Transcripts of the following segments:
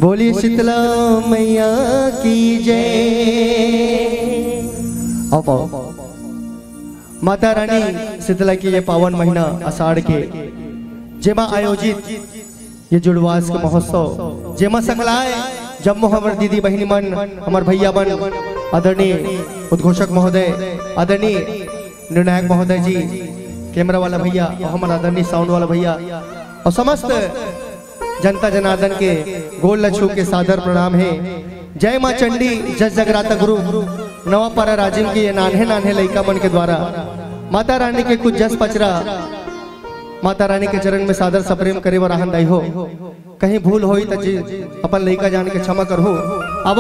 बोली शीतला मैया की जय। अब माता रानी शीतला की ये पावन महीना आषाढ़ के जेमा आयोजित ये जुड़वास के महोत्सव जेमा सकलाए जम्मू हमार दीदी बहनी मन हमार भैया बन आदरणीय उद्घोषक महोदय आदरणीय निर्णायक महोदय जी कैमरा वाला भैया और हमारा आदरणीय साउंड वाला भैया और समस्त जनता जनार्दन के गोल लच्छू के सादर प्रणाम है। जय मां चंडी जस जगराता गुरु नवापारा राजिम के ये नान्हे नान्हे लइका मन के द्वारा माता रानी के कुछ जस पचरा माता रानी के चरण में सादर सप्रेम करे व रहन दई हो। कहीं भूल होई तो अपन लइका जान के क्षमा करहो। अब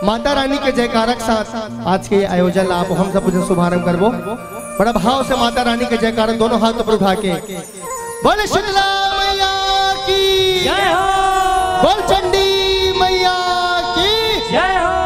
माता रानी के जयकारक साथ आज के आयोजन आप हम सब कुछ शुभारंभ करबो। बड़ा भाव से माता रानी के जयकार दोनों हाथ ऊपर उठा के बोले शीतला मैया की जय हो, बोल चंडी मैया की जय हो।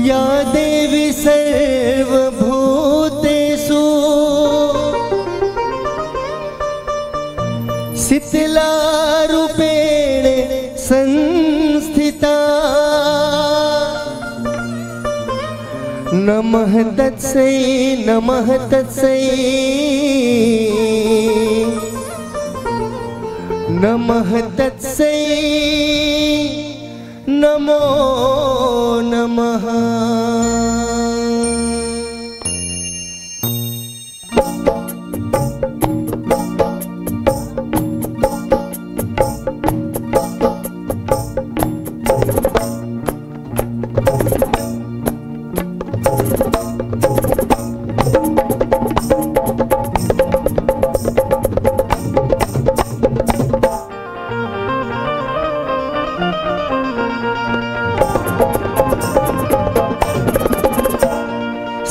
या देवी सर्वभूतेषु शीतला रूपेण संस्थिता नमः तत्सै नमः तत्सै नमः तत्सै नमो नमः।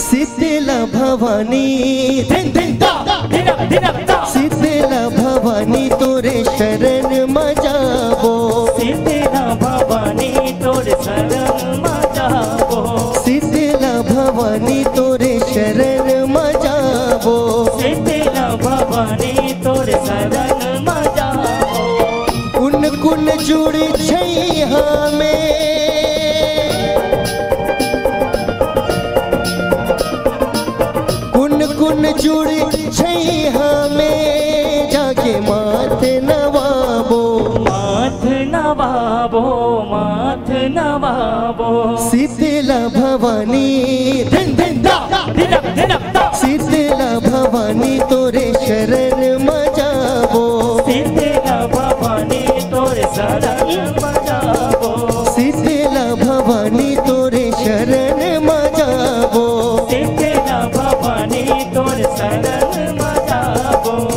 शीतला भवानी शीतला भवानी तोरे शरण मजाबो शीतला भवानी तोरे शरण मजाबो शीतला भवानी तोरे शरण मजाबो शीतला भवानी तोरे शरण मजाबो कुन कुन जुड़ी छैहा में कुन जुड़ी छैहा में जाके माथ नवाबो माथ नवाबो माथ नवाबो शीतला भवानी शीतला भवानी तोरे शरण मजाबो शीतला भवानी तोरे शरण मजाबो शीतला भवानी तोरे शरण मजाबो शीतला भवानी तोरे शरण मजाबो।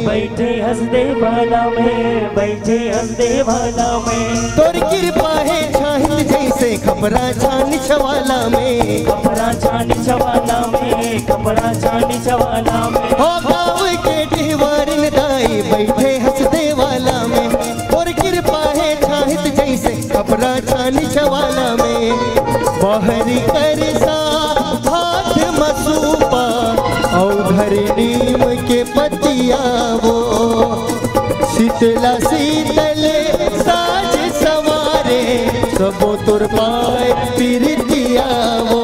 बैठे हंसदे वाला में, बैठे हंसदे वाला में। तोर कृपा है छाहित जैसे खपरा छानी छवाला में, कपड़ा छानी छवाला में, कपड़ा छानी छवाला में। हो गाँव के ढेवारिन दाई बैठे हंसदे वाला में। तोर कृपा है छाहित जैसे खपरा छानी छवाला में। बहरी कर सा हाथ मसूपा और घर नीम के पतिया वो, शीतला शीतल साज सवारे सबो तुर पाए पीरितिया वो।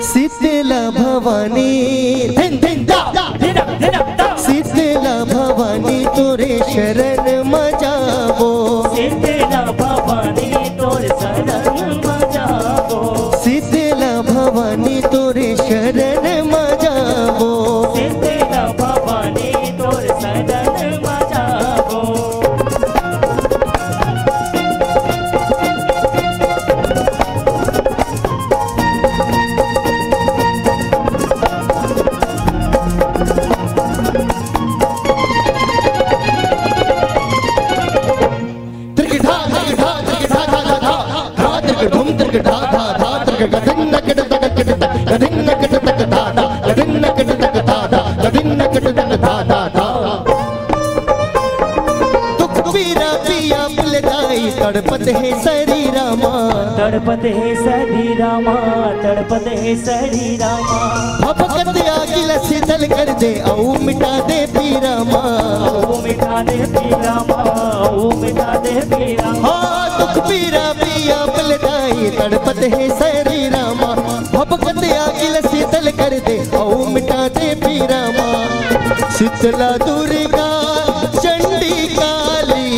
शीतला भवानी धिन धिन दा, शीतला भवानी तोरे शरण मजावो, शीतला भवानी तोर शरण मजावो, शीतला भवानी तोरे शरण मजावो। शीतला भवानी तोर शरण मजावो। तड़पत है सरी रामा, तड़पत है सरी रामा, तड़पत है सरी रामा। भपकत आगिल शीतल कर दे औ मिटा दे पी रामा, ओ मिटा दे पी रामा, ओ मिटा दे पी रामा। हाँ दुख पीरा पिया बलदाई तड़पत है सरी रामा। भपकत आगिल शीतल कर दे औ मिटा दे पी रामा। शीतला दुर्गा चंडी काली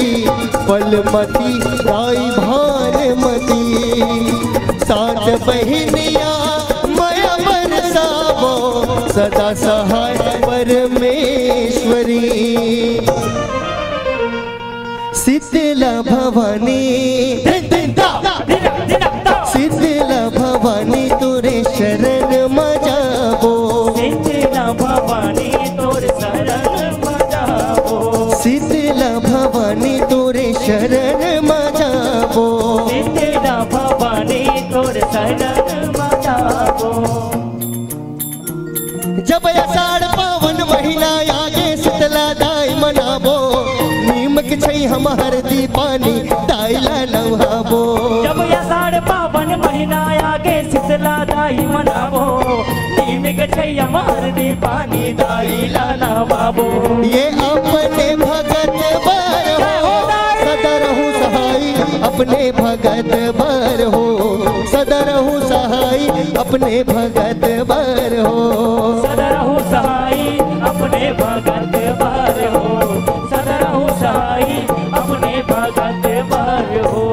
बलमती दाई भानुमती, सात बहिनिया मया बरसावो सदा सहाय परमेश्वरी। शीतला भवानी शीतला भवानी तोरे शरण मजावो, शीतला भवानी तोर शरण मजावो, शीतला भवानी तोरे शरण मजावो। शीतला भवानी तोर शरण मजावो। जब आषाढ़ पावन महीना आगे शीतला दाई मनावो, नीमक छै हम हरदी पानी दाइला नहावो। जब आषाढ़ पावन महीना आगे शीतला दाई मनावो, नीमक छै हमार दी पानी दाइला नहावो। ये अपने भगत बर हो सदा रहूं सहाई, अपने भगत बर हो सदा रहूं सहाई, अपने भगत बर हो। सदा रहूं सहाई अपने भगत बार हो, सदा रहूं सहाई अपने भगत बार हो।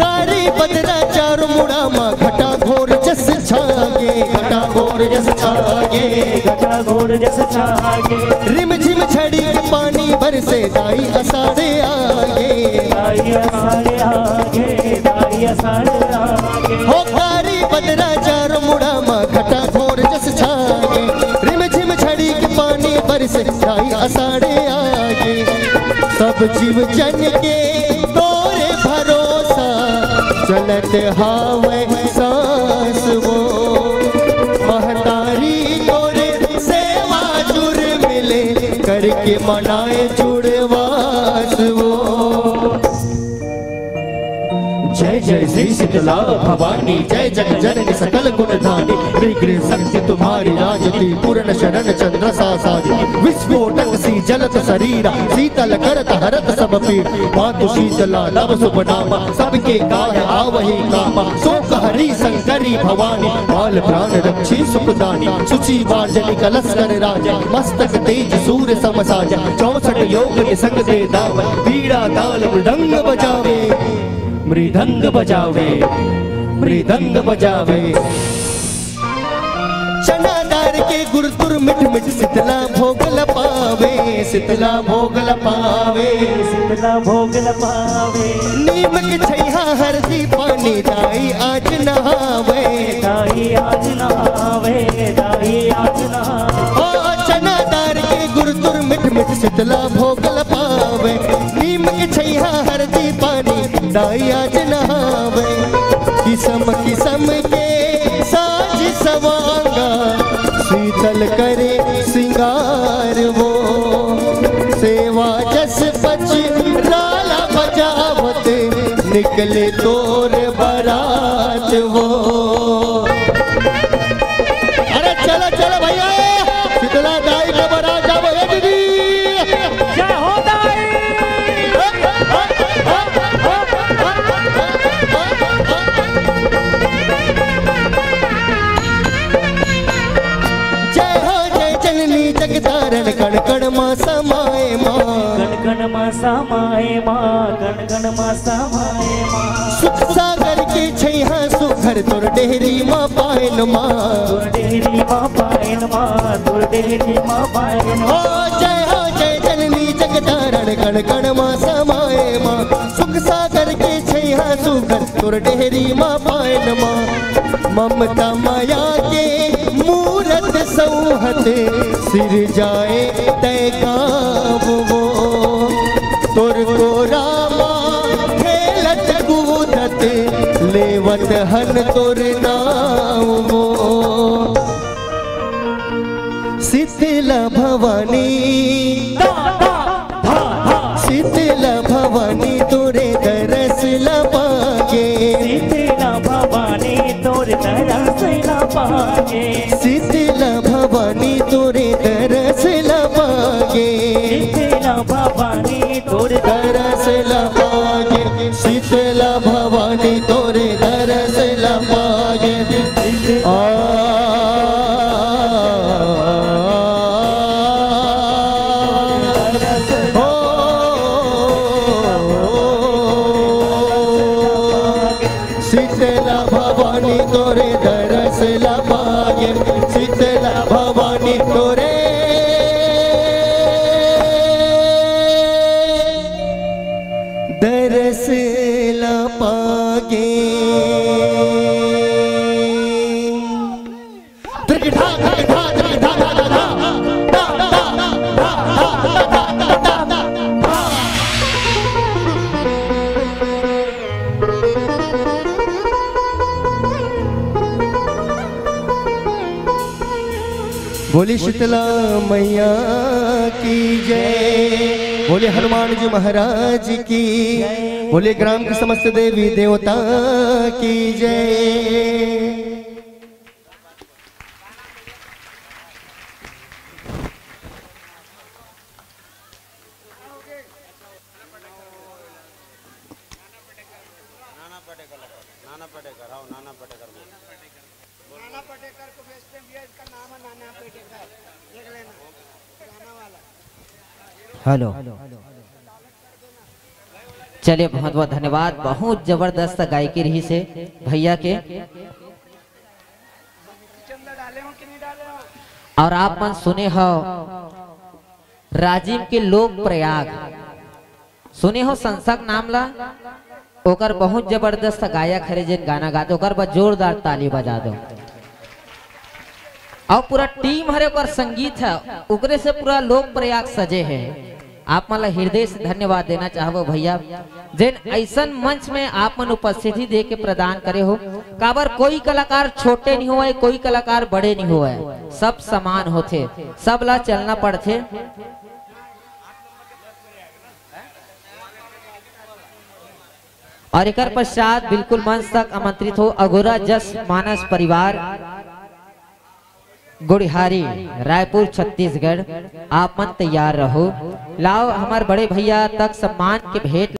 कारी बदरा चार मुड़ा मा घटा घोर जस छागे, घटा घोर जस छागे, घटा घोर जस छागे। रिम झिम छड़ी के पानी बरसे दाई असारे आगे, दाई असारे आगे, दाई असारे आगे। हो कारी बदरा चार मुड़ा मा घटा घोर जस छागे, रिम झिम छड़ी के पानी बरसे दाई असारे आगे। सब जीव जन के तोरे भरोसा चलत हावे सांस वो, महतारी तोरे सेवा जुर मिले करके मनाए जुड़वास वो। जय जय श्री शीतला भवानी, जय जग जननी सकल गुण धानी। गृह शक्ति तुम्हारी राजती, पूर्ण शरण चंद्र सा साजी। विस्फोटक सी जलत शरीरा, शीतल करत हरत सब पीड़। मातु शीतला नव शुभ नामा, सबके काय आवही कामा। शोक हरी शंकरी भवानी, बाल प्राण रक्षी सुखदानी। सुची वार्जनी कलश कर राजा, मस्तक तेज सूर्य समसाजा। 64 योग निसंग दे दाव, पीड़ा ताल मृदंग बजावे, मृदंग बजावे, मृदंग बजावे। चनादार के गुरतुर मिठ मिठ शीतला भोग लपावे, शीतला भोग लपावे, शीतला भोग लपावे। नीमक छैहा हरदी पानी दाई आज नहावे, दाई आज नहावे, दाई आज नहावे। शीतला भोगल पावे, नीम के छैया हरदी पानी दाइया नहावे। किस्म किस्म के साज सवांगा, शीतल करे सिंगार वो। सेवा जस बच लाला बजावत, निकले तोर बारात वो। अरे चलो चलो भैया, शीतला दाई के बारात जाओ दीदी। जय हो दाई। जय हो जय जननी जगतारण, कण कण मां समाए मां। गण गण मां समाए मां, गण गण मां समाए मां। सुख सागर के छैया सुघर तोर डेहरी मां पायन मां। तोर डेहरी मां पायन मां, तोर डेहरी मां पायन हो जय जननी जगतारण, कण कण मां समाए मां। सुख सागर के छैया सुघर तोर डेहरी मां पायन मां। ममता माया के मूरत सौहत, सिर जाए तय गाँव वो। तोर को रामा खेलत कूदत, लेवत हन तोर नाम वो। शीतला भवानी, शीतला भवानी तोरे दरस लबागे। शीतला भवानी तोर दरस लबागे। शीतला भवानी तोरे दरस लबागे। शीतला भवानी तोर दरस लबागे। शीतला भवानी तोरे दरस लबागे। शीतला भवानी तोरे दरस लबागे। शीतला भवानी तोरे दरस लबागे। बोली शीतला मैया की जय, बोले हनुमान जी महाराज की, बोले ग्राम की समस्त देवी देवता की जय। नाना पटेकर को भेजते हैं, इसका नाम है नाना पटेकर, देख लेना गाना वाला। हेलो, चलिए बहुत बहुत धन्यवाद। बहुत जबरदस्त गायकी रही से भैया के। डाले हो कि नहीं डाले हो? और आप मन सुने हो राजीव के लोक प्रयाग, सुने हो संसक नाम ला, ओकर बहुत जबरदस्त गायक हरे जिन गाना गाते, ओकर बा जोरदार ताली बजा दो। और पूरा टीम हरे ओकर संगीत है, ओकरे से पूरा लोक प्रयाग सजे है। आप मला हृदय से धन्यवाद देना चाहबो भैया, जिन ऐसन मंच में आप मन उपस्थिति दे के प्रदान करे हो। काबर कोई कलाकार छोटे नहीं हुए, कोई कलाकार बड़े नहीं हुए, सब समान होते, सब ला चलना पड़ते। और एक पश्चात बिल्कुल मंच तक आमंत्रित हो अघोरा जस मानस परिवार गुड़िहारी रायपुर छत्तीसगढ़। आप मन तैयार रहो, लाओ हमारे बड़े भैया तक सम्मान के भेंट।